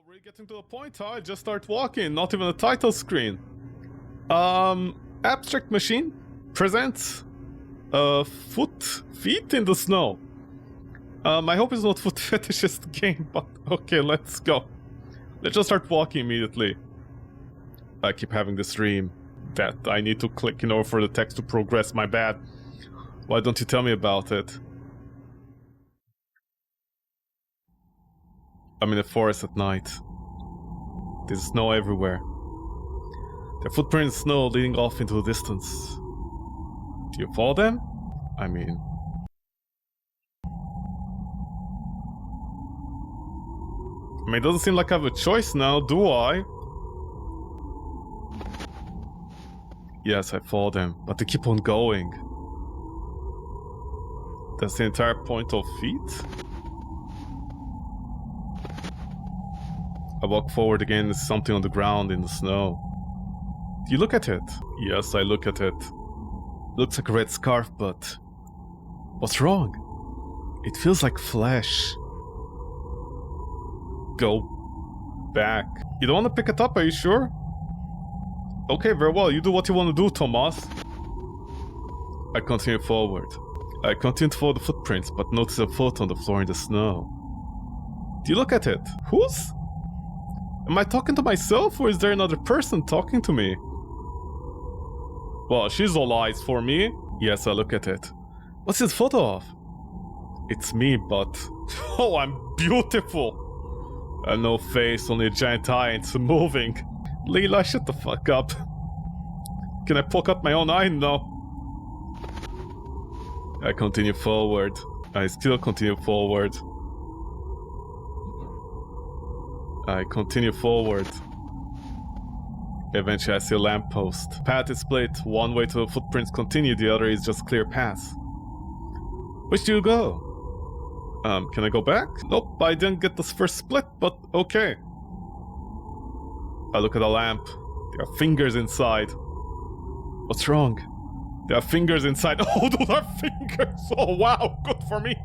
we're getting to the point, huh? I just start walking, not even a title screen. Abstract Machine presents feet in the snow. I hope it's not foot fetishist game, but okay, let's go. Let's just start walking immediately. I keep having this dream that I need to click in order for the text to progress. My bad. Why don't you tell me about it? I'm in a forest at night. There's snow everywhere. There are footprints in snow leading off into the distance. Do you follow them? I mean... it doesn't seem like I have a choice now, do I? Yes, I follow them, but they keep on going. That's the entire point of feet? I walk forward again, there's something on the ground in the snow. Do you look at it? Yes, I look at it. Looks like a red scarf, but... what's wrong? It feels like flesh. Go back. You don't want to pick it up, are you sure? Okay, very well, you do what you want to do, Thomas. I continue forward. I continue to follow the footprints, but notice a foot on the floor in the snow. Do you look at it? Whose? Am I talking to myself, or is there another person talking to me? Well, she's all eyes for me. Yes, I look at it. What's this photo of? It's me, but... oh, I'm beautiful! I have no face, only a giant eye, and it's moving. Leela, shut the fuck up. Can I poke out my own eye? No. I continue forward. I still continue forward. I continue forward. Eventually I see a lamppost. Path is split. One way to the footprints continue, the other is just clear paths. Which do you go? Can I go back? Nope, I didn't get this first split, but okay. I look at the lamp. There are fingers inside. What's wrong? There are fingers inside. Oh, those are fingers! Oh, wow, good for me.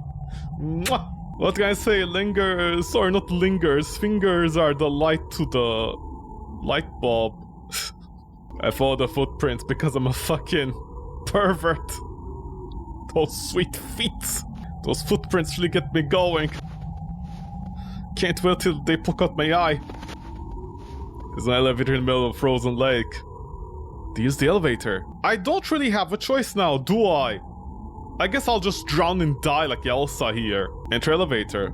Mwah. What can I say? Lingers, or not lingers. Fingers are the light to the light bulb. I follow the footprints because I'm a fucking pervert. Those sweet feet. Those footprints really get me going. Can't wait till they poke out my eye. There's an elevator in the middle of a frozen lake. To use the elevator. I don't really have a choice now, do I? I guess I'll just drown and die like Elsa here. Enter elevator.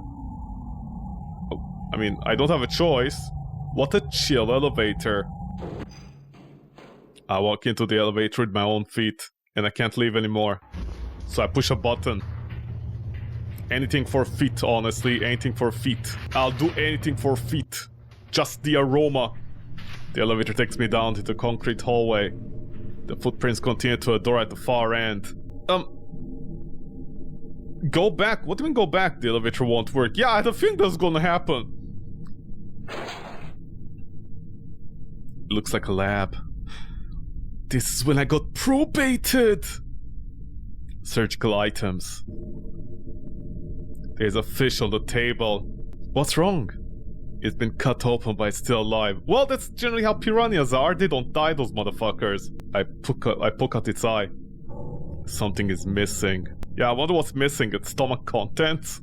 Oh, I mean, I don't have a choice. What a chill elevator. I walk into the elevator with my own feet, and I can't leave anymore. So I push a button. Anything for feet, honestly. Anything for feet. I'll do anything for feet. Just the aroma. The elevator takes me down to the concrete hallway. The footprints continue to a door at the far end. Go back? What do you mean go back? The elevator won't work. Yeah, I had a feeling that's gonna happen. It looks like a lab. This is when I got probated! Surgical items. There's a fish on the table. What's wrong? It's been cut open but it's still alive. Well, that's generally how piranhas are. They don't die, those motherfuckers. I poke out its eye. Something is missing. Yeah, I wonder what's missing. Its stomach contents.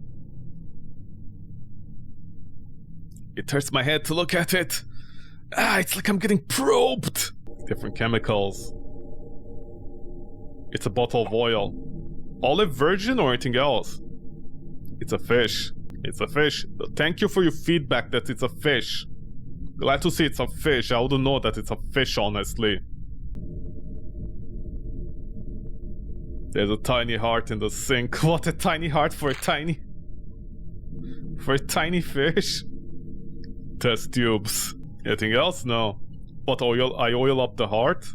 It hurts my head to look at it. Ah, it's like I'm getting probed. Different chemicals. It's a bottle of oil. Olive virgin or anything else? It's a fish. It's a fish. Thank you for your feedback that it's a fish. Glad to see it's a fish. I wouldn't know that it's a fish, honestly. There's a tiny heart in the sink. What a tiny heart for a tiny... for a tiny fish. Test tubes. Anything else? No. What, oil? I oil up the heart?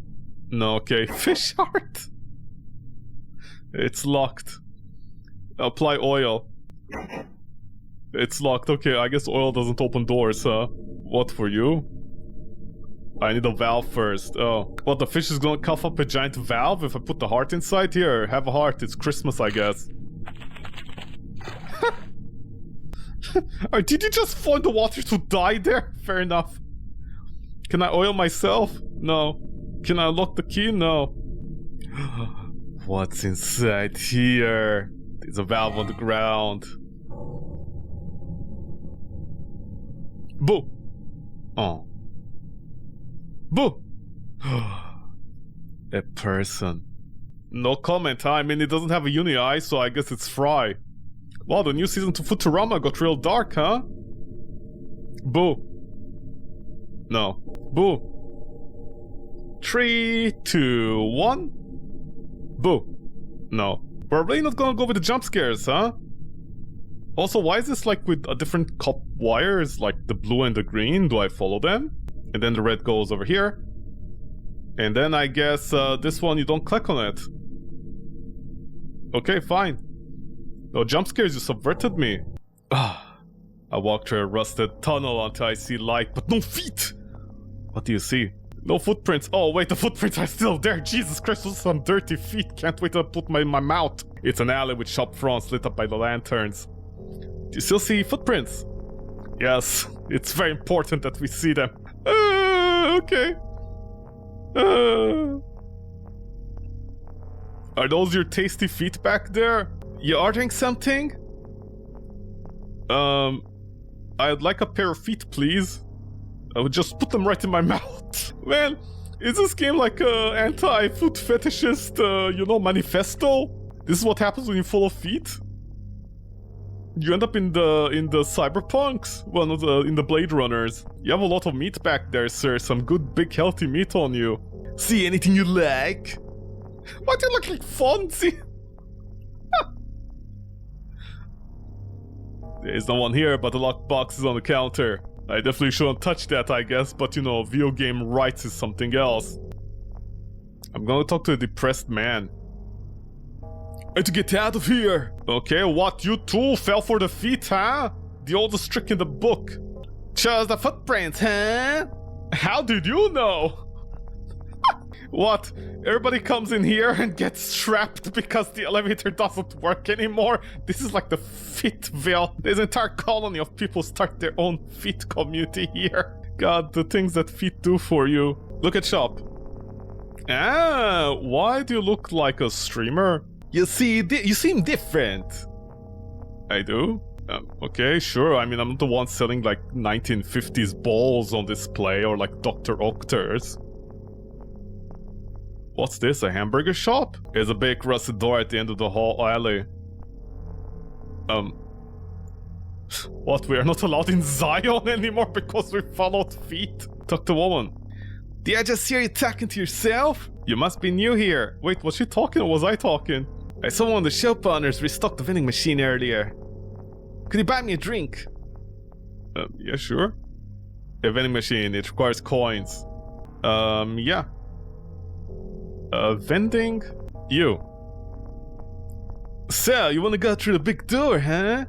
No, okay. Fish heart. It's locked. Apply oil. It's locked. Okay, I guess oil doesn't open doors, huh? What for you? I need a valve first. Oh. What, the fish is gonna cough up a giant valve if I put the heart inside? Here, have a heart. It's Christmas, I guess. Or did you just fall in the water to die there? Fair enough. Can I oil myself? No. Can I unlock the key? No. What's inside here? There's a valve on the ground. Boo! Oh. Boo! A person. No comment, huh? I mean, it doesn't have a uni eye, so I guess it's Fry. Wow, the new season to Futurama got real dark, huh? Boo. No. Boo. 3, 2, 1. Boo. No. We're really not gonna go with the jump scares, huh? Also, why is this like with a different cop wires, like the blue and the green? Do I follow them? And then the red goes over here. And then I guess this one, you don't click on it. Okay, fine. No jump scares, you subverted me. I walked through a rusted tunnel until I see light, but no feet! What do you see? No footprints. Oh wait, the footprints are still there. Jesus Christ, those are some dirty feet. Can't wait to put them in my mouth. It's an alley with shop fronts lit up by the lanterns. Do you still see footprints? Yes, it's very important that we see them. Okay. Are those your tasty feet back there? You ordering something? I'd like a pair of feet, please. I would just put them right in my mouth. Man, is this game like a anti-foot fetishist, manifesto? This is what happens when you follow feet? You end up in the cyberpunks, in the Blade Runners. You have a lot of meat back there, sir. Some good, big, healthy meat on you. See anything you like? Why do you look like Fonzie? There's no one here, but the locked box is on the counter. I definitely shouldn't touch that, I guess, but video game rights is something else. I'm gonna talk to a depressed man. I have to get out of here! Okay, what, you too fell for the feet, huh? The oldest trick in the book. Chose the footprints, huh? How did you know? What? Everybody comes in here and gets trapped because the elevator doesn't work anymore? This is like the Fitville. There's an entire colony of people start their own feet community here. God, the things that feet do for you. Look at shop. Ah, why do you look like a streamer? You see, you seem different. I do? Okay, sure. I mean, I'm not the one selling like 1950s balls on display or like Dr. Octers. What's this, a hamburger shop? There's a big rusted door at the end of the hall alley. What, we are not allowed in Zion anymore because we followed feet? Talk to woman. Did I just hear you talking to yourself? You must be new here. Wait, was she talking or was I talking? I saw one of the shop owners restock the vending machine earlier. Could you buy me a drink? Yeah, sure. A vending machine, it requires coins. Yeah. Vending? You. So, you wanna go through the big door, huh?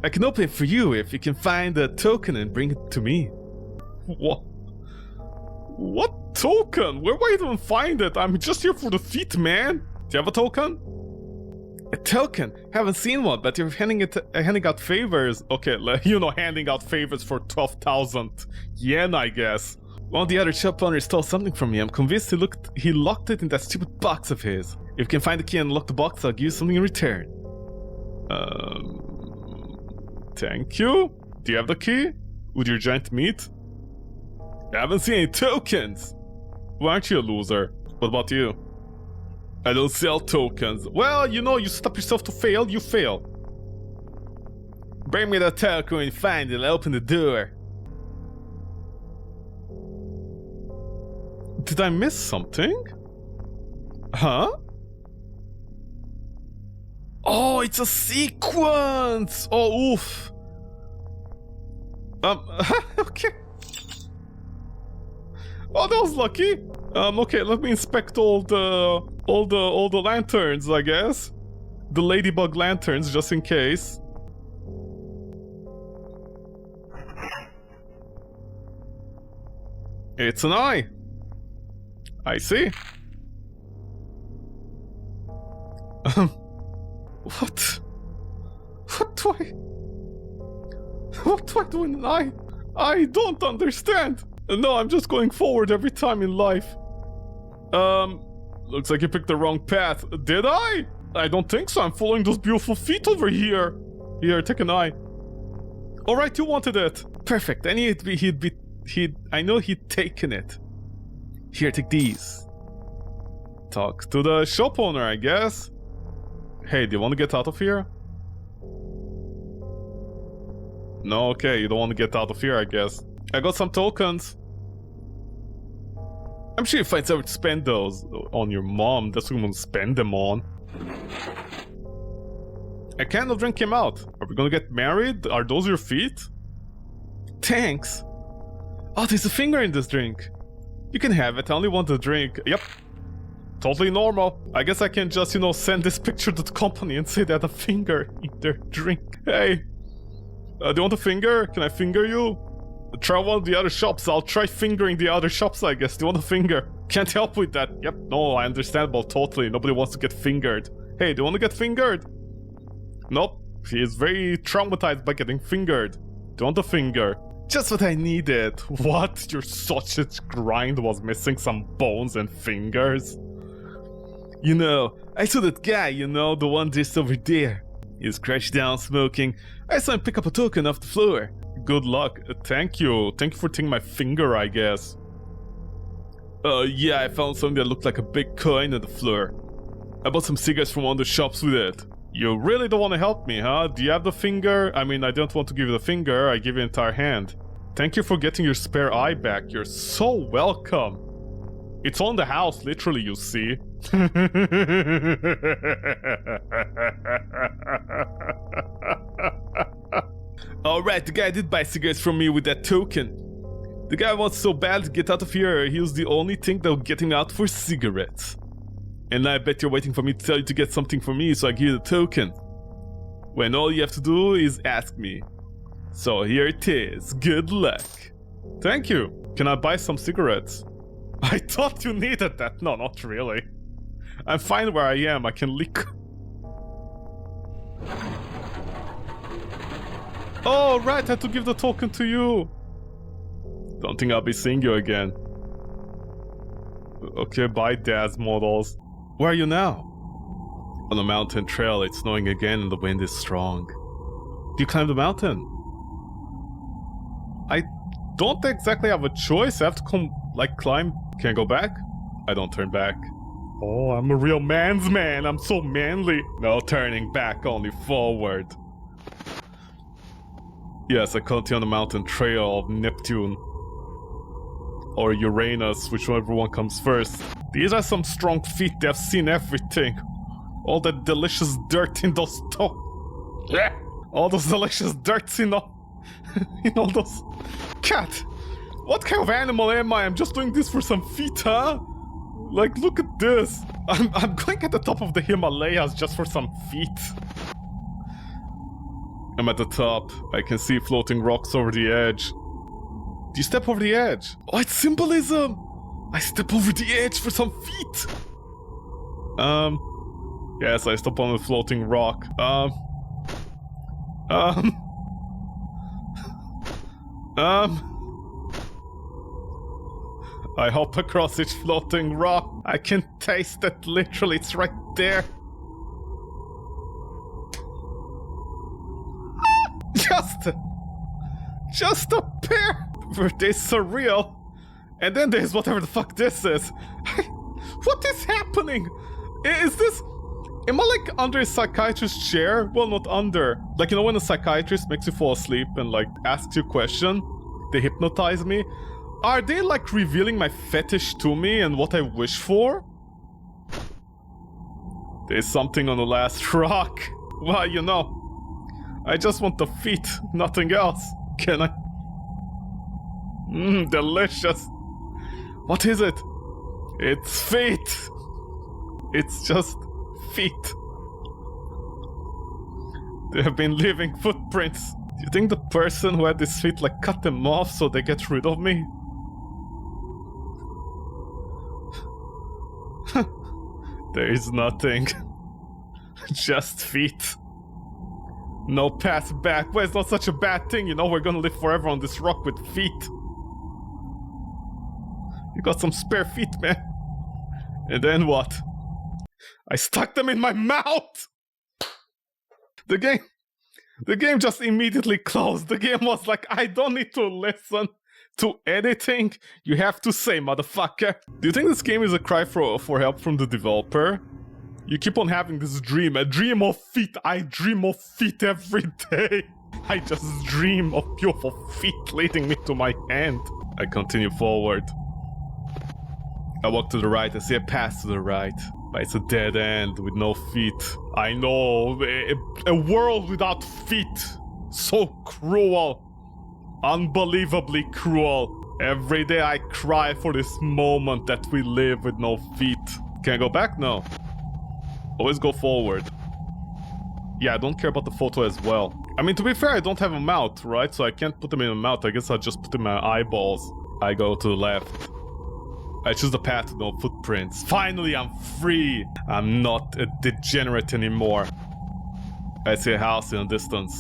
I can open it for you if you can find a token and bring it to me. What? What token? Where will I even find it? I'm just here for the feet, man. Do you have a token? A token? Haven't seen one, but you're handing out favors. Okay, handing out favors for 12,000 yen, I guess. One of the other shop owners stole something from me. I'm convinced he locked it in that stupid box of his. If you can find the key and unlock the box, I'll give you something in return. Thank you. Do you have the key? With your giant meat? I haven't seen any tokens. Why aren't you a loser? What about you? I don't sell tokens. Well, you stop yourself to fail, you fail. Bring me the token when you find it, I'll open the door. Did I miss something? Huh? Oh, it's a sequence! Oh, oof. Okay. Oh, that was lucky. Okay, let me inspect all the lanterns, I guess. The ladybug lanterns, just in case. It's an eye. I see. What? What do I... What do I do in I don't understand. No, I'm just going forward every time in life. Looks like you picked the wrong path. Did I? I don't think so. I'm following those beautiful feet over here. Here, take an eye. Alright, you wanted it. Perfect. I knew I know he'd taken it. Here, take these. Talk to the shop owner, I guess. Hey, do you want to get out of here? No, okay, you don't want to get out of here, I guess. I got some tokens. I'm sure you find somewhere to spend those on your mom. That's what I'm gonna spend them on. I cannot drink him out. Are we gonna get married? Are those your feet? Thanks. Oh, there's a finger in this drink. You can have it. I only want the drink. Yep. Totally normal. I guess I can just, send this picture to the company and say they had a finger in their drink. Hey. Do you want a finger? Can I finger you? Try one of the other shops. I'll try fingering the other shops, I guess. Do you want a finger? Can't help with that. Yep, no, I understandable, totally. Nobody wants to get fingered. Hey, do you want to get fingered? Nope. He is very traumatized by getting fingered. Do you want a finger? Just what I needed. What? Your sausage grind was missing some bones and fingers? I saw that guy, the one just over there. He's crouched down smoking. I saw him pick up a token off the floor. Good luck. Thank you. Thank you for taking my finger, I guess. Yeah, I found something that looked like a big coin on the floor. I bought some cigarettes from one of the shops with it. You really don't want to help me, huh? Do you have the finger? I mean, I don't want to give you the finger. I give you the entire hand. Thank you for getting your spare eye back. You're so welcome. It's on the house, literally, you see. Alright, the guy did buy cigarettes from me with that token. The guy wants so bad to get out of here, he was the only thing that would get him out for cigarettes. And I bet you're waiting for me to tell you to get something for me, so I give you the token. When all you have to do is ask me. So here it is. Good luck. Thank you. Can I buy some cigarettes? I thought you needed that. No, not really. I'm fine where I am. I can leak. Oh, right. I had to give the token to you. Don't think I'll be seeing you again. Okay, bye, Daz models. Where are you now? On a mountain trail. It's snowing again and the wind is strong. Do you climb the mountain? I don't exactly have a choice. I have to climb. Can I go back? I don't turn back. Oh, I'm a real man's man. I'm so manly. No turning back, only forward. Yes, I continue on the mountain trail of Neptune. Or Uranus, whichever one comes first. These are some strong feet. They've seen everything. All that delicious dirt in those all those delicious dirts in all those... Cat! What kind of animal am I? I'm just doing this for some feet, huh? Like, look at this. I'm going at the top of the Himalayas just for some feet. I'm at the top. I can see floating rocks over the edge. Do you step over the edge? Oh, it's symbolism! I step over the edge for some feet! Yes, I step on a floating rock. I hop across each floating rock. I can taste it, literally, it's right there. Just a pair! There's Surreal. And then there's whatever the fuck this is. What is happening? Is this... Am I like under a psychiatrist's chair? Well, not under. Like, when a psychiatrist makes you fall asleep and like asks you a question, they hypnotize me. Are they like revealing my fetish to me and what I wish for? There's something on the last rock. Well, I just want the feet, nothing else. Can I? Delicious. What is it? It's feet. It's just feet. They have been leaving footprints. Do you think the person who had these feet like cut them off so they get rid of me? There is nothing. Just feet. No path back. Well, it's not such a bad thing, you know, we're gonna live forever on this rock with feet. You got some spare feet, man. And then what? I stuck them in my mouth! The game just immediately closed. The game was like, I don't need to listen to anything you have to say, motherfucker. Do you think this game is a cry for help from the developer? You keep on having this dream, a dream of feet. I dream of feet every day. I just dream of beautiful feet leading me to my hand. I continue forward. I walk to the right, I see a path to the right. But it's a dead end with no feet. I know, a world without feet. So cruel. Unbelievably cruel. Every day I cry for this moment that we live with no feet. Can I go back? No. Always go forward. Yeah, I don't care about the photo as well. I mean, to be fair, I don't have a mouth, right? So I can't put them in a mouth. I guess I'll just put them in my eyeballs. I go to the left. I choose the path with no footprints. Finally, I'm free. I'm not a degenerate anymore. I see a house in the distance.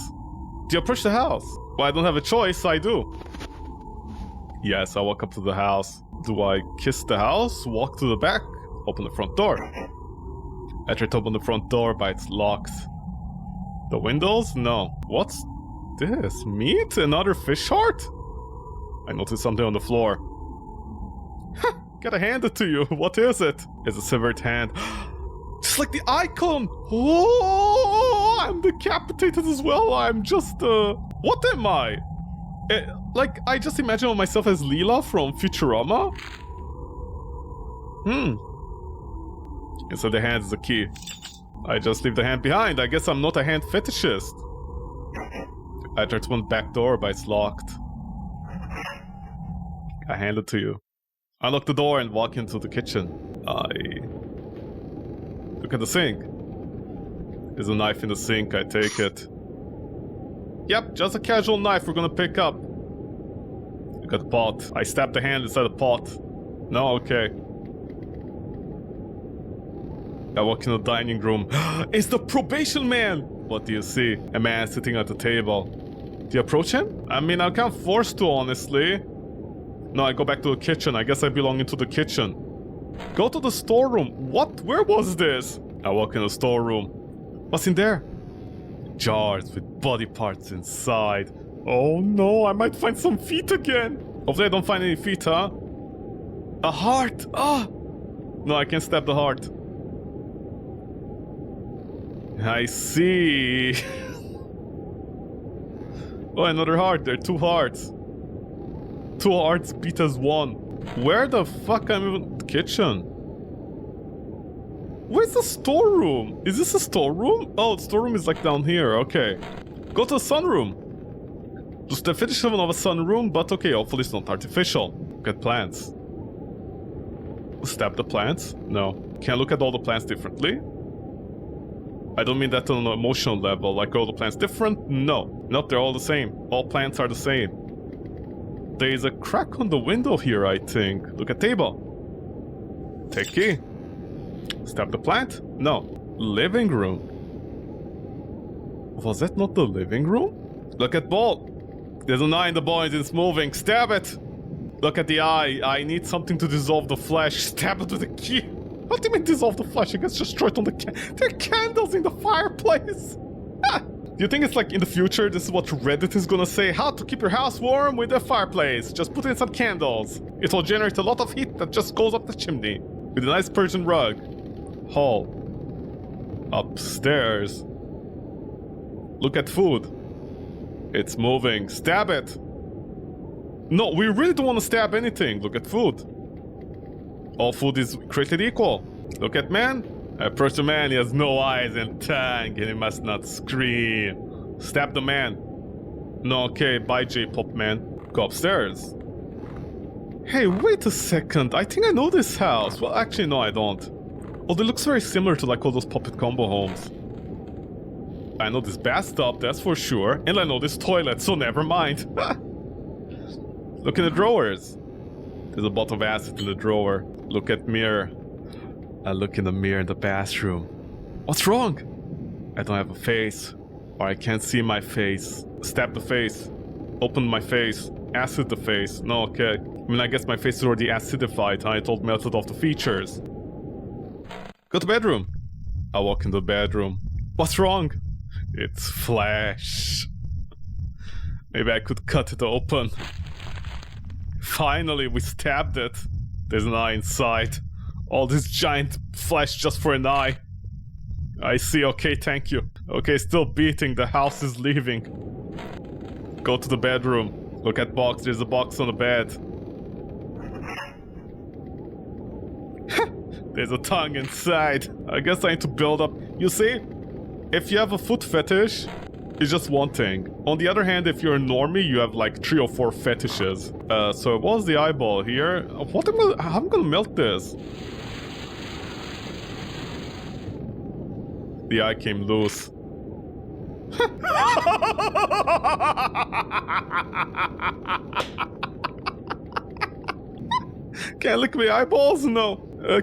Do you approach the house? Well, I don't have a choice, I do. Yes, I walk up to the house. Do I kiss the house? Walk to the back? Open the front door. I try to open the front door, but it's locked. The windows? No. What's this? Meat? Another fish heart? I noticed something on the floor. Gotta hand it to you. What is it? It's a severed hand. Just like the icon! Oh, I'm decapitated as well. I'm just, what am I? Like, I just imagine myself as Leela from Futurama. Inside the hand is the key. I just leave the hand behind. I guess I'm not a hand fetishist. I try to open the back door, but it's locked. I hand it to you. Unlock the door and walk into the kitchen. I look at the sink. There's a knife in the sink, I take it. Yep, just a casual knife we're gonna pick up. Look at the pot. I stab the hand inside the pot. No, okay. I walk in the dining room. It's the probation man! What do you see? A man sitting at the table. Do you approach him? I mean, I'm kind of forced to, honestly. No, I go back to the kitchen. I guess I belong into the kitchen. Go to the storeroom. What? Where was this? I walk in the storeroom. What's in there? Jars with body parts inside. Oh no, I might find some feet again. Hopefully I don't find any feet, huh? A heart! Ah! No, I can't stab the heart. I see. Oh, another heart. There are 2 hearts. 2 hearts beat as 1. Where the fuck am I even? Kitchen. Where's the storeroom? Is this a storeroom? Oh, the storeroom is like down here. Okay. Go to the sunroom. Just the definition of a sunroom, but okay, hopefully it's not artificial. Look at plants. Stab the plants? No. Can I look at all the plants differently? I don't mean that on an emotional level, like all the plants different? No. Not, they're all the same. All plants are the same. There is a crack on the window here, I think. Look at table. Take key. Stab the plant? No. Living room. Was that not the living room? Look at ball. There's an eye in the ball and it's moving. Stab it! Look at the eye. I need something to dissolve the flesh. Stab it with a key. What do you mean dissolve the flesh? It gets destroyed on the There are candles in the fireplace! Do you think it's like in the future, this is what Reddit is gonna say? How to keep your house warm with a fireplace. Just put in some candles. It will generate a lot of heat that just goes up the chimney. With a nice Persian rug. Hall. Upstairs. Look at food. It's moving. Stab it! No, we really don't want to stab anything. Look at food. All food is created equal. Look at man. I approach the man, he has no eyes and tongue, and he must not scream. Stab the man. No, okay, bye J-pop man. Go upstairs. Hey, wait a second. I think I know this house. Well, actually, no, I don't. Although it looks very similar to like all those puppet combo homes. I know this bathtub, that's for sure. And I know this toilet, so never mind. Look in the drawers. There's a bottle of acid in the drawer. Look at mirror. I look in the mirror in the bathroom. What's wrong? I don't have a face. Or I can't see my face. Stab the face. Open my face. Acid the face. No, okay. I mean, I guess my face is already acidified, huh? It all melted off the features. Go to bedroom. I walk in the bedroom. What's wrong? It's flesh. Maybe I could cut it open. Finally, we stabbed it. There's an eye inside. All this giant flesh just for an eye. I see, okay, thank you. Okay, still beating, the house is leaving. Go to the bedroom. Look at box, there's a box on the bed. There's a tongue inside. I guess I need to build up. You see, if you have a foot fetish, it's just one thing. On the other hand, if you're a normie, you have like 3 or 4 fetishes. So what was the eyeball here? What am I, how am I gonna melt this? The eye came loose. Can I lick my eyeballs? No.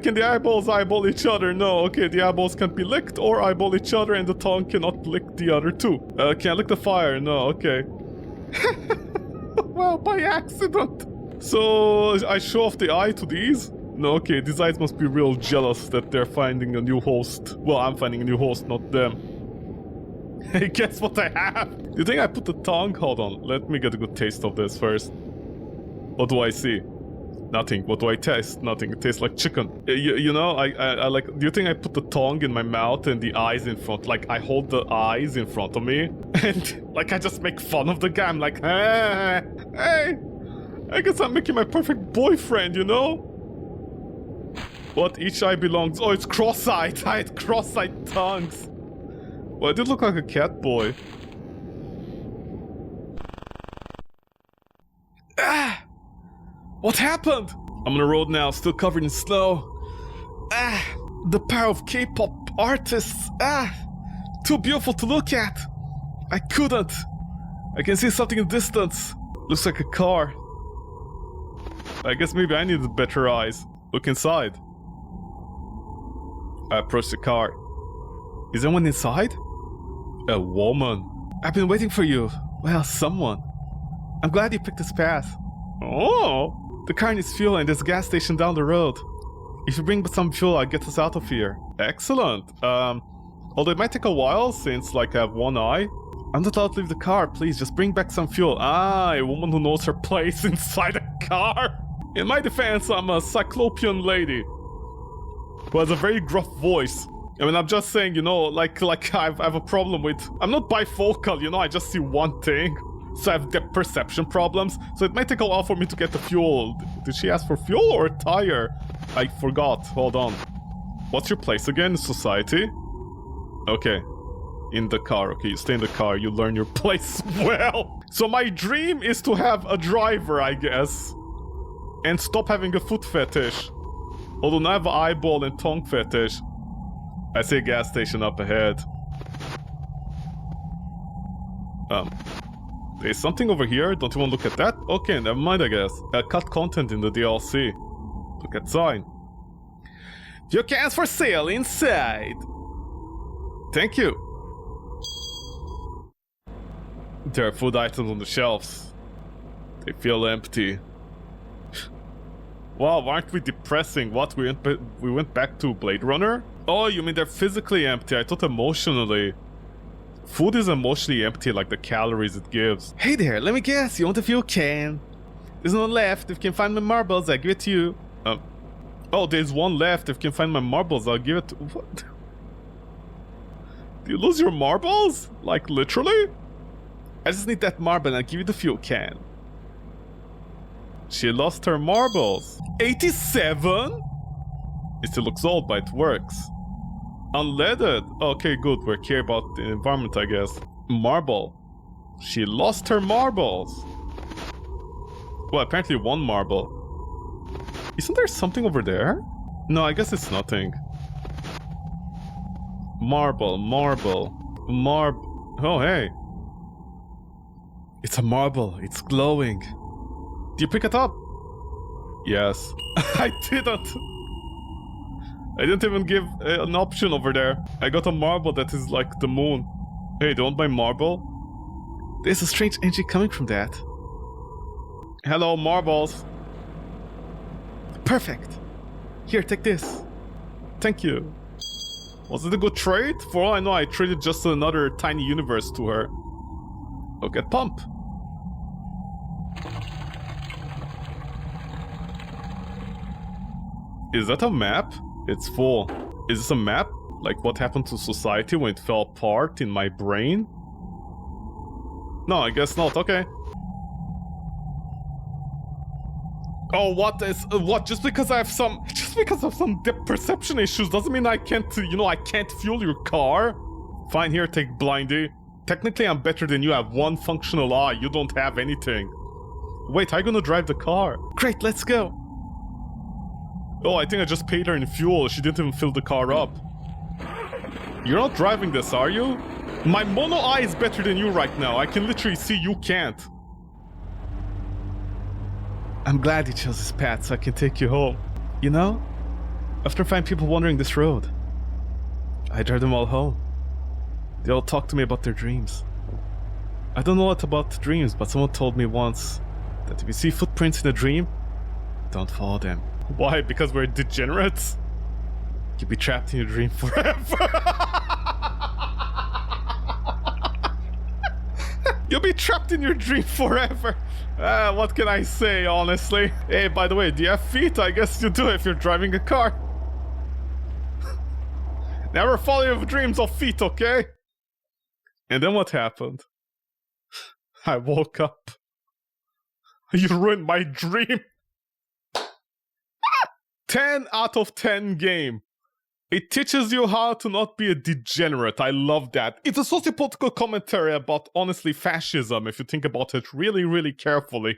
Can the eyeballs eyeball each other? No. Okay, the eyeballs can't be licked or eyeball each other, and the tongue cannot lick the other two. Can I lick the fire? No. Okay. Well, by accident. So I show off the eye to these? No, okay, these eyes must be real jealous that they're finding a new host. Well, I'm finding a new host, not them. Hey, guess what I have? You think I put the tongue? Hold on, let me get a good taste of this first. What do I see? Nothing. What do I taste? Nothing. It tastes like chicken. You know, I like... Do you think I put the tongue in my mouth and the eyes in front? Like, I hold the eyes in front of me and, like, I just make fun of the guy. I'm like, hey, I guess I'm making my perfect boyfriend, you know? What? Each eye belongs... Oh, it's cross-eyed. I had cross-eyed tongues. Well, I did look like a cat boy. Ah! What happened? I'm on the road now, still covered in snow. Ah! The power of K-pop artists. Ah! Too beautiful to look at. I couldn't. I can see something in the distance. Looks like a car. I guess maybe I needed better eyes. Look inside. I approach the car. Is anyone inside? A woman. I've been waiting for you. Well, someone. I'm glad you picked this path. Oh! The car needs fuel and there's a gas station down the road. If you bring some fuel, I'll get us out of here. Excellent. Although it might take a while since, like, I have one eye. I'm not allowed to leave the car. Please, just bring back some fuel. Ah, a woman who knows her place inside a car. In my defense, I'm a cyclopean lady who has a very gruff voice. I mean, I'm just saying, you know, like I have a problem with... I'm not bifocal, you know, I just see one thing. So I have depth perception problems. So it might take a while for me to get the fuel. Did she ask for fuel or a tire? I forgot. Hold on. What's your place again in society? Okay. In the car. Okay, you stay in the car. You learn your place well. So my dream is to have a driver, I guess. And stop having a foot fetish. Although now I have an eyeball and tongue fetish. I see a gas station up ahead. There's something over here. Don't you want to look at that? Okay, never mind, I guess. Cut content in the DLC. Look at sign. Your cans for sale inside. Thank you. There are food items on the shelves. They feel empty. Wow, aren't we depressing? What, we went back to Blade Runner? Oh, you mean they're physically empty? I thought emotionally. Food is emotionally empty, like the calories it gives. Hey there, let me guess, you want a fuel can? There's one left. If you can find my marbles, I'll give it to you. Oh, there's one left. If you can find my marbles, I'll give it to... What? Do you lose your marbles? Like, literally? I just need that marble and I'll give you the fuel can. She lost her marbles. 87? It still looks old, but it works. Unleaded. Okay, good. We're care about the environment, I guess. Marble. She lost her marbles. Well, apparently one marble. Isn't there something over there? No, I guess it's nothing. Marble, marble, Oh, hey. It's a marble. It's glowing. Do you pick it up? Yes. I didn't. I didn't even give an option over there. I got a marble that is like the moon. Hey, do you want my marble? There's a strange energy coming from that. Hello, marbles. Perfect. Here, take this. Thank you. Was it a good trade? For all I know, I traded just another tiny universe to her. Look at Pump. Is that a map? It's full. Is this a map? Like what happened to society when it fell apart in my brain? No, I guess not. Okay. Oh, what is what? Just because I have some depth perception issues doesn't mean I can't, I can't fuel your car. Fine, here, take Blindy. Technically, I'm better than you. I have one functional eye. You don't have anything. Wait, how are you gonna drive the car? Great, let's go. Oh, I think I just paid her in fuel. She didn't even fill the car up. You're not driving this, are you? My mono eye is better than you right now. I can literally see, you can't. I'm glad you chose this path so I can take you home. You know, after I find people wandering this road, I drive them all home. They all talk to me about their dreams. I don't know what about dreams, but someone told me once that if you see footprints in a dream, don't follow them. Why? Because we're degenerates? You'll be trapped in your dream forever. You'll be trapped in your dream forever. What can I say, honestly? Hey, by the way, do you have feet? I guess you do if you're driving a car. Never follow your dreams of feet, okay? And then what happened? I woke up. You ruined my dream. 10 out of 10 game. It teaches you how to not be a degenerate. I love that. It's a sociopolitical commentary about, honestly, fascism, if you think about it really, really carefully.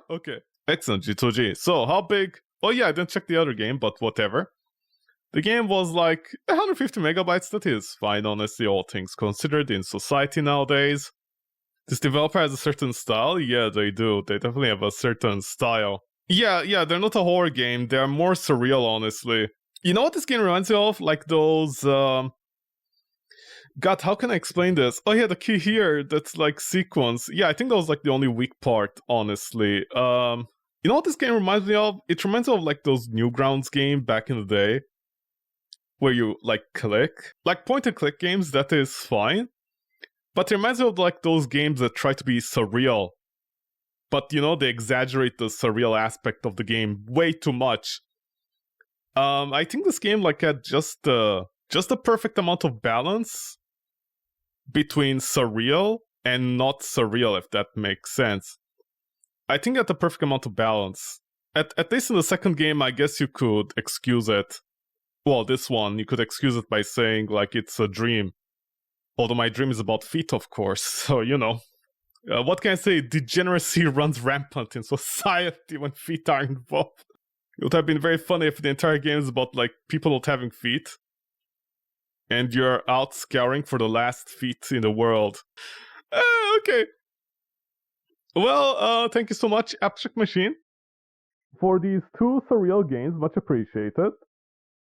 Okay. Excellent, G2G. So, how big? Oh yeah, I didn't check the other game, but whatever. The game was like 150 megabytes. That is fine, honestly, all things considered in society nowadays. This developer has a certain style? Yeah, they do. They definitely have a certain style. Yeah, they're not a horror game. They're more surreal, honestly. You know what this game reminds me of? Like those, God, how can I explain this? Oh yeah, the key here, that's like sequence. Yeah, I think that was like the only weak part, honestly. You know what this game reminds me of? It reminds me of like those Newgrounds game back in the day. Where you, like, click. Like point-and-click games, that is fine. But it reminds me of like those games that try to be surreal. But they exaggerate the surreal aspect of the game way too much. I think this game like had just the perfect amount of balance between surreal and not surreal, if that makes sense. I think at the perfect amount of balance. At least in the second game, I guess you could excuse it. Well, this one, you could excuse it by saying like it's a dream. Although my dream is about feet, of course, so what can I say? Degeneracy runs rampant in society when feet are involved. It would have been very funny if the entire game is about, like, people not having feet. And you're out scouring for the last feet in the world. Okay. Well, thank you so much, Abstract Machine, for these 2 surreal games. Much appreciated.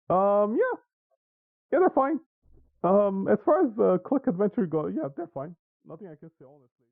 Yeah, they're fine. As far as the Click Adventure goes, yeah, they're fine. Nothing I can say, honestly.